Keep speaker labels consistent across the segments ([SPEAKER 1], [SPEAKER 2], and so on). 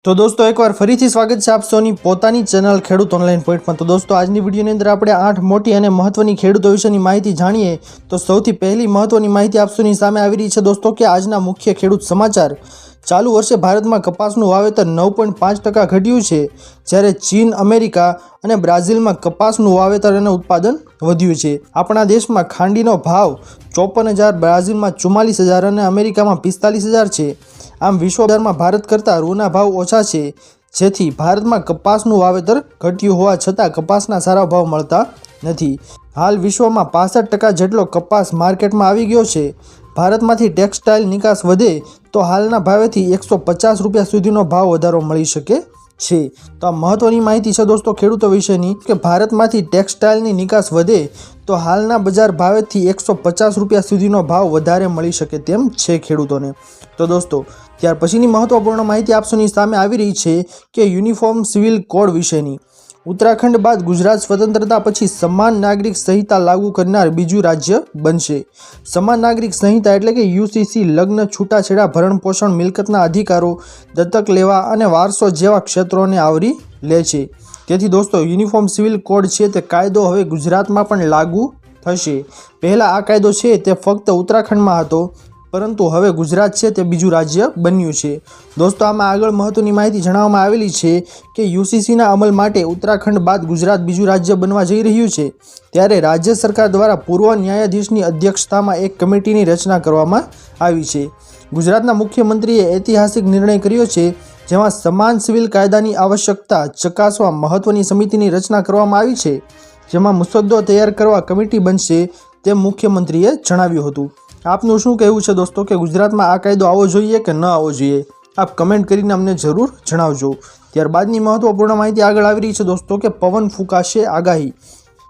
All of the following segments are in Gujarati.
[SPEAKER 1] तो दोस्तों एक बार फरीथी स्वागत है आप सौनी पोतानी चेनल खेडूत ऑनलाइन पॉइंट में। तो दोस्तों आज वीडियो अंदर આપણે 8 મોટી અને મહત્વની ખેડૂતો વિશેની માહિતી જાણીએ। તો સૌથી પહેલી મહત્વની માહિતી આપ સૌની સામે આવી રહી છે દોસ્તો કે આજના મુખ્ય ખેડૂત સમાચાર। ચાલુ વર્ષે ભારતમાં કપાસનું વાવેતર 9.5% ઘટ્યું છે, જ્યારે ચીન, અમેરિકા અને બ્રાઝિલમાં કપાસનું વાવેતર અને ઉત્પાદન વધ્યું છે। આપણા દેશમાં ખાંડીનો ભાવ 54,000, બ્રાઝિલમાં 44,000 અને અમેરિકામાં 45,000 છે। આમ વિશ્વ બજારમાં ભારત કરતાં રૂના ભાવ ઓછા છે, જેથી ભારતમાં કપાસનું વાવેતર ઘટ્યું હોવા છતાં કપાસના સારા ભાવ મળતા નથી। હાલ વિશ્વમાં 65% જેટલો કપાસ માર્કેટમાં આવી ગયો છે। ભારતમાંથી ટેક્સટાઇલ નિકાસ વધે તો હાલના ભાવેથી 150 રૂપિયા સુધીનો ભાવ વધારો મળી શકે છે। તો આ મહત્વની માહિતી છે દોસ્તો ખેડૂતો વિશેની કે ભારતમાંથી ટેક્સટાઇલની નિકાસ વધે તો હાલના બજાર ભાવેથી 150 રૂપિયા સુધીનો ભાવ વધારે મળી શકે તેમ છે ખેડૂતોને। તો દોસ્તો ત્યાર પછીની મહત્વપૂર્ણ માહિતી આપ સૌની સામે આવી રહી છે કે યુનિફોર્મ સિવિલ કોડ વિશેની। ઉત્તરાખંડ બાદ ગુજરાત સ્વતંત્રતા પછી સમાન નાગરિક સંહિતા લાગુ કરનાર બીજું રાજ્ય બનશે। સમાન નાગરિક સંહિતા એટલે કે યુસીસી લગ્ન, છૂટાછેડા, ભરણ પોષણ, મિલકતના અધિકારો, દત્તક લેવા અને વારસો જેવા ક્ષેત્રોને આવરી લે છે। તેથી દોસ્તો યુનિફોર્મ સિવિલ કોડ છે તે કાયદો હવે ગુજરાતમાં પણ લાગુ થશે। પહેલાં આ કાયદો છે તે ફક્ત ઉત્તરાખંડમાં હતો, પરંતુ હવે ગુજરાત છે તે બીજું રાજ્ય બન્યું છે। દોસ્તો આમાં આગળ મહત્વની માહિતી જણાવવામાં આવેલી છે કે યુસીસીના અમલ માટે ઉત્તરાખંડ બાદ ગુજરાત બીજું રાજ્ય બનવા જઈ રહ્યું છે, ત્યારે રાજ્ય સરકાર દ્વારા પૂર્વ ન્યાયાધીશની અધ્યક્ષતામાં એક કમિટીની રચના કરવામાં આવી છે। ગુજરાતના મુખ્યમંત્રીએ ઐતિહાસિક નિર્ણય કર્યો છે, જેમાં સમાન સિવિલ કાયદાની આવશ્યકતા ચકાસવા મહત્વની સમિતિની રચના કરવામાં આવી છે, જેમાં મુસદ્દો તૈયાર કરવા કમિટી બનશે તેમ મુખ્યમંત્રીએ જણાવ્યું હતું। આપનું શું કહેવું છે દોસ્તો કે ગુજરાતમાં આ કાયદો આવવો જોઈએ કે ન આવવો જોઈએ? આપ કમેન્ટ કરીને અમને જરૂર જણાવજો। ત્યારબાદની મહત્વપૂર્ણ માહિતી આગળ આવી રહી છે દોસ્તો કે પવન ફૂંકાશે આગાહી।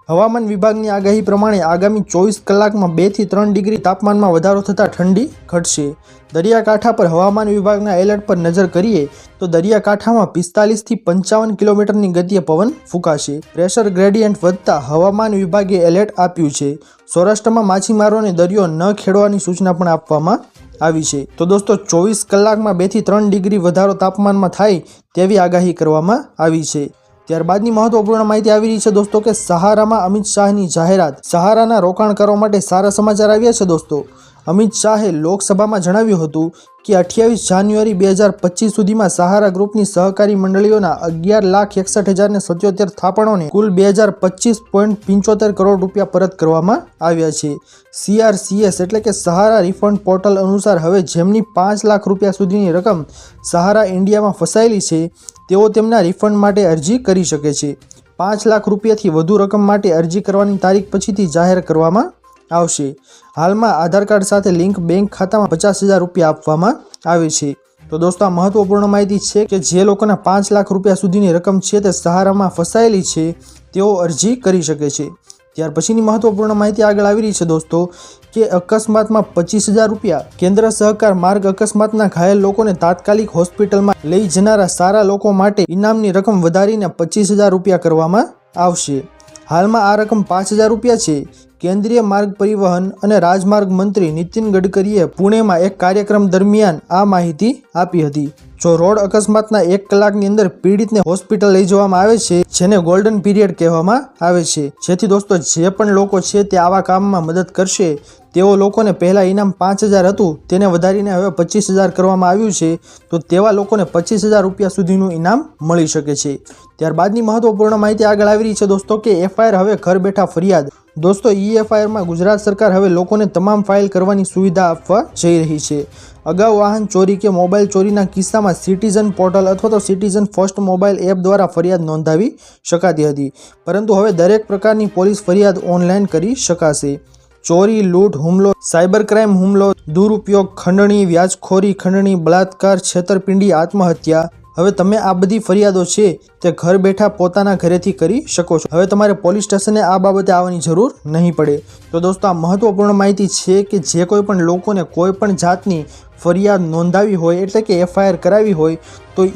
[SPEAKER 1] હવામાન વિભાગની આગાહી પ્રમાણે આગામી 24 કલાકમાં 2 થી 3 ડિગ્રી તાપમાનમાં વધારો થતાં ઠંડી ઘટશે। દરિયાકાંઠા પર હવામાન વિભાગના એલર્ટ પર નજર કરીએ તો દરિયાકાંઠામાં 45 થી 55 કિલોમીટરની ગતિએ પવન ફૂંકાશે। પ્રેશર ગ્રેડિયન્ટ વધતા હવામાન વિભાગે એલર્ટ આપ્યું છે। સૌરાષ્ટ્રમાં માછીમારોને દરિયો ન ખેડવાની સૂચના પણ આપવામાં આવી છે। તો દોસ્તો 24 કલાકમાં 2 થી 3 ડિગ્રી વધારો તાપમાનમાં થાય તેવી આગાહી કરવામાં આવી છે। ત્યારબાદની મહત્વપૂર્ણ માહિતી આવી રહી છે દોસ્તો કે સહારામાં અમિત શાહની જાહેરાત। સહારાના રોકાણકારો માટે સારા સમાચાર આવ્યા છે દોસ્તો। અમિત શાહે લોકસભામાં જણાવ્યું હતું કે 28 જાન્યુઆરી 2025 સુધીમાં સહારા ગ્રુપની સહકારી મંડળીઓના 11,61,077 થાપણોને કુલ 2025.75 કરોડ રૂપિયા પરત કરવામાં આવ્યા છે। CRCS એટલે કે સહારા રિફંડ પોર્ટલ અનુસાર હવે જેમની 5 લાખ રૂપિયા સુધીની રકમ સહારા ઇન્ડિયામાં ફસાયેલી છે તેઓ તેમના રિફંડ માટે અરજી કરી શકે છે। 5 લાખ રૂપિયાથી વધુ રકમ માટે અરજી કરવાની તારીખ પછીથી જાહેર કરવામાં આવશે। હાલમાં આધાર કાર્ડ સાથે લિંક બેંક ખાતામાં 50,000 રૂપિયા આપવામાં આવે છે। તો દોસ્તો આ મહત્વપૂર્ણ માહિતી છે કે જે લોકોના 5 લાખ રૂપિયા સુધીની રકમ છે તે સહારામાં ફસાયેલી છે તેઓ અરજી કરી શકે છે। ત્યાર પછીની મહત્વપૂર્ણ માહિતી આગળ આવી રહી છે દોસ્તો કે અકસ્માતમાં 25,000 રૂપિયા। કેન્દ્ર સરકાર માર્ગ અકસ્માતના ઘાયલ લોકોને તાત્કાલિક હોસ્પિટલમાં લઈ જનારા સારા લોકો માટે ઇનામની રકમ વધારીને 25,000 રૂપિયા કરવામાં આવશે। હાલમાં આ રકમ 5,000 રૂપિયા છે। કેન્દ્રીય માર્ગ પરિવહન અને રાજમાર્ગ મંત્રી નીતિન ગડકરીએ પુણેમાં એક કાર્યક્રમ દરમિયાન આ માહિતી આપી હતી। જો રોડ અકસ્માતના 1 કલાકની અંદર પીડિતને હોસ્પિટલ લઈ જવામાં આવે છે, જેને ગોલ્ડન પીરિયડ કહેવામાં આવે છે, જેથી દોસ્તો જે પણ લોકો છે તે આવા કામમાં મદદ કરશે તેઓ લોકોને પહેલાં ઇનામ 5,000 હતું તેને વધારીને હવે 25,000 કરવામાં આવ્યું છે, તો તેવા લોકોને 25,000 રૂપિયા સુધીનું ઇનામ મળી શકે છે। ત્યારબાદની મહત્વપૂર્ણ માહિતી આગળ આવી રહી છે દોસ્તો કે FIR હવે ઘર બેઠા ફરિયાદ। દોસ્તો FIRમાં ગુજરાત સરકાર હવે લોકોને તમામ ફાઇલ કરવાની સુવિધા આપવા જઈ રહી છે। અગાઉ વાહન ચોરી કે મોબાઈલ ચોરીના કિસ્સામાં સિટીઝન પોર્ટલ અથવા તો સિટીઝન ફર્સ્ટ મોબાઈલ એપ દ્વારા ફરિયાદ નોંધાવી શકાતી હતી, પરંતુ હવે દરેક પ્રકારની પોલીસ ફરિયાદ ઓનલાઈન કરી શકાશે। ચોરી, લૂંટ, હુમલો, સાયબર ક્રાઇમ હુમલો, દુરુપયોગ, ખંડણી, વ્યાજખોરી, ખંડણી, બળાત્કાર, છેતરપિંડી, આત્મહત્યા, હવે તમે આ બધી ફરિયાદો છે તે ઘર બેઠા પોતાના ઘરેથી કરી શકો છો। હવે તમારે પોલીસ સ્ટેશને આ બાબતે આવવાની જરૂર નહીં પડે। તો દોસ્તો આ મહત્વપૂર્ણ માહિતી છે કે જે કોઈ પણ લોકોને કોઈ પણ જાતની ફરિયાદ નોંધાવી હોય એટલે કે FIR કરાવી હોય તો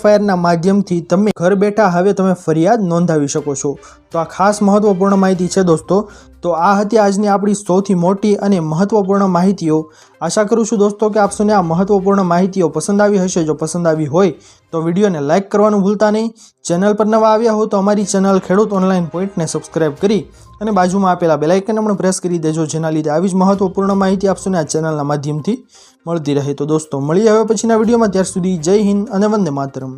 [SPEAKER 1] FIRના માધ્યમથી તમે ઘર બેઠા હવે તમે ફરિયાદ નોંધાવી શકો છો। તો આ ખાસ મહત્વપૂર્ણ માહિતી છે દોસ્તો। તો આ હતી આજની આપણી સૌથી મોટી અને મહત્વપૂર્ણ માહિતીઓ। આશા કરું છું દોસ્તો કે આપ સૌને આ મહત્વપૂર્ણ માહિતીઓ પસંદ આવી હશે। જો પસંદ આવી હોય તો વિડીયોને લાઇક કરવાનું ભૂલતા નહીં. ચેનલ પર નવા આવ્યા હો તો અમારી ચેનલ ખેડૂત ઓનલાઈન પોઈન્ટને સબસ્ક્રાઇબ કરી અને બાજુમાં આપેલા બેલ આઇકનને પણ પ્રેસ કરી દેજો, જેના લીધે આવી જ મહત્વપૂર્ણ માહિતી આપશો ને આ ચેનલના માધ્યમથી મળતી રહે. તો દોસ્તો મળીએ હવે પછીના વિડીયોમાં. ત્યાર સુધી જય હિન્દ અને વંદે માતરમ.